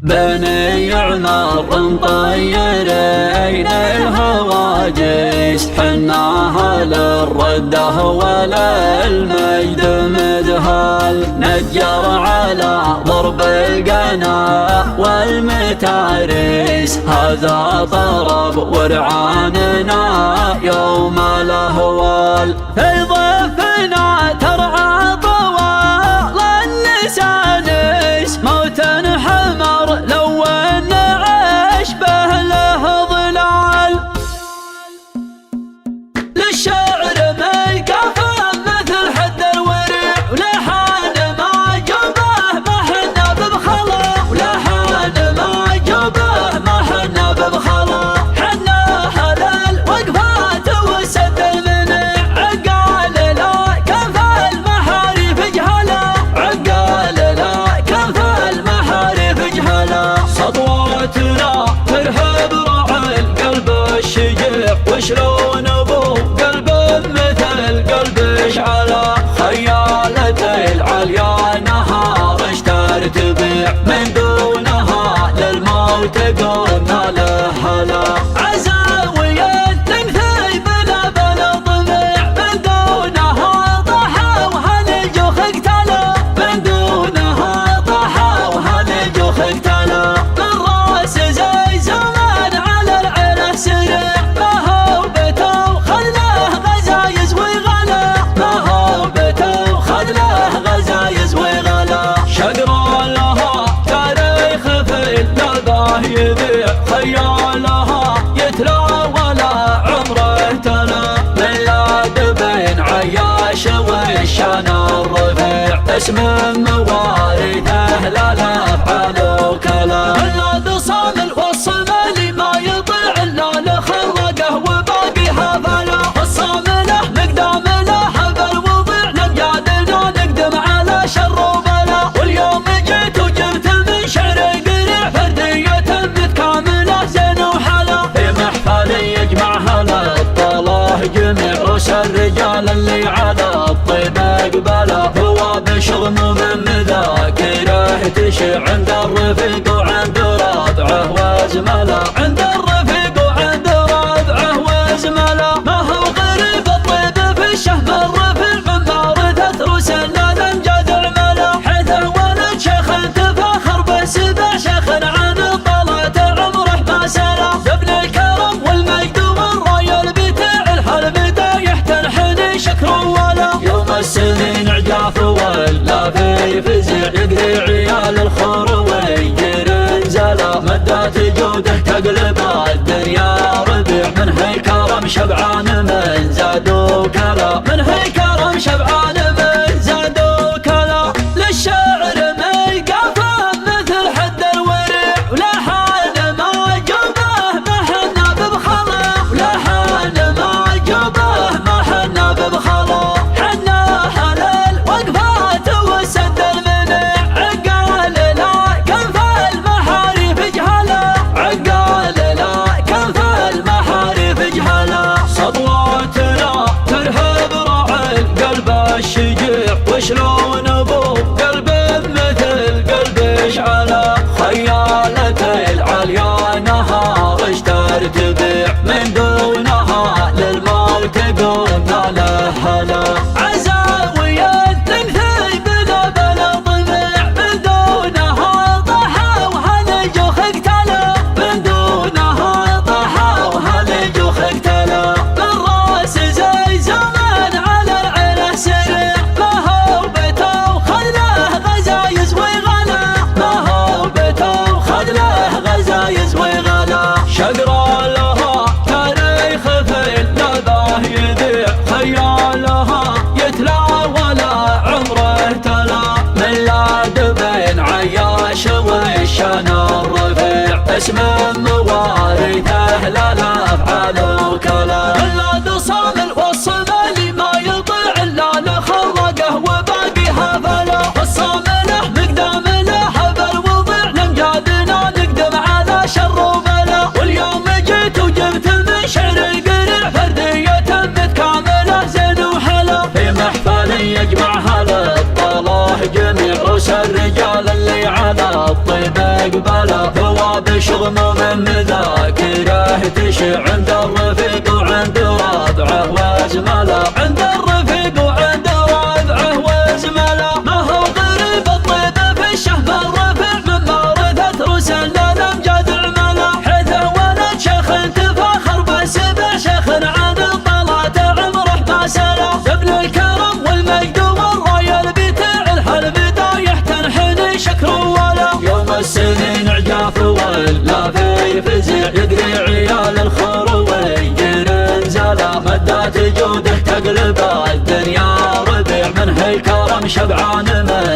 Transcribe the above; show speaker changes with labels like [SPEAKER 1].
[SPEAKER 1] بني عمر مطيرين الهواجس، حناها للرده وللمجد مذهل. نجر على ضرب القنا والمتارس، هذا طرب ورعاننا يوم الاهوال. في ضفنا ترعى طوال اللسانس، موت حمر لو اشبه له ظلال. للشعر ميقفه مثل حد الورع، ولحان ما جبه ما حنا ببخلا، ولحان ما جبه ما حنا ببخلا. حنا هذا الوقفات وسد المنع، عقال لا كف المحارف جهلا، عقال لا كف المحارف جهلا. سطواتنا ترهب راعي القلب الشجيع، وشلون ابو قلب مثل قلب اشعلا. خيالة العليا نهارش ترتفع، من دونها للموت قلنا له هلا. عزاوية تنثي بلا بلا طمع، من دونها طحا وهالجوخ اقتلا، من دونها طحا وهالجوخ اقتلا. من راس زي زمان على العره سرع، ما هو بتو خذله غزايز وغلا، ما هو بتو خذله غزايز وغلا. شقرا لها تاريخ في اللقاه يبيع، خيالها يتلى ولا عمره تلا. ميلاد بين عياش والشان الرفيع، اسم موارثه لا الافعال وكلا. ولاد صامل والصمالي ما يطيع الا لخلقه وباقيها فلا. الصامله مقدام له هبل وضيع، نمجادنا نقدم على شر وبلا. واليوم جيت وجبت من شعر قريع، فرديه متكامله زين وحلا. في محفل يجمعها للطلاه جميع رؤوس الرجال اللي على الطيب اقبلا. هو بشغم من مذاكره تشع، عند الرفيق وعند ربعه وازمله، عند الرفيق وعند ربعه وازمله. ما هو غريب الطيب في الشهم الرفيع، من مارثة رسلنا الامجاد عمله. حيثه ولد شيخ تفاخر بسبع، شيخ عن الطلات عمره ما سلا. ابن الكرم والمجد والراي البتاع، الحلبته يحتنحني شكر ولا. يوم السنين عجاف ولا في فزع، يقضي عيال الخروي ينزلا. مدات جوده تقلب الدنيا ربيع، من هي كرم شبعان من زاد وكلا، من هي كرم شبعان من زاد وكلا. للشعر ميقفه مثل حد الورع، ولحان ما جبه ما حنا ببخلا، ولحان ما جبه ما حنا ببخلا. حنا هلا الوقفات وسد المنع، عقال لا كنف المحارف جهلا، عقال لا كنف المحارف جهلا. سطواتنا ترهب راعي القلب الشجيع، وشلون ابو قلب مثل قلب اشعلا. خيالة العليا نهارش ترتفع، من دونها للموت قلنا له هلا. عزاوية تنثي بلا بلا طمع، من دونها طحا وهالجوخ اقتلا، من دونها طحا وهالجوخ اقتلا. من راس زي زمان على العره سرع، ما هو بتو خذله غزايز وغلا، ما هو بتو خذله غزايز وغلا. شقرا لها تاريخ في اللقاه يبيع، خيالها يتلى ولا عمره تلا. ميلاد بين عياش والشان الرفيع، اسم موارثه لا الافعال وكلا. ولاد صامل والصمالي ما يطيع الا لخلقه وباقيها فلا. الصامله مقدام له هبل وضيع، نمجادنا نقدم على شر وبلا. واليوم جيت وجبت من شعر قريع، فرديه متكامله زين وحلا. في محفل يجمعها للطلاه جميع رؤوس الرجال اللي على الطيب مقبله ثواب شغموم مذاكره تشع عند الرفيق وعند ربعه وزمله عند الرفيق وعند ربعه وزمله ما هو غريب الطيب في الشهب الرفيع من مارثت رسل الامجاد عمله حيث ولد شيخ تفاخر بسبع شيخ عن الطلات عمره ما سلا ابن الكرم والمجد والراي البتاع البدايه تنحني شكر ولا يوم السنين عجاف ولا في فزع يقري عيال الخروي ننزله مدات جوده تقلب الدنيا ربيع من هالكرم شبعان من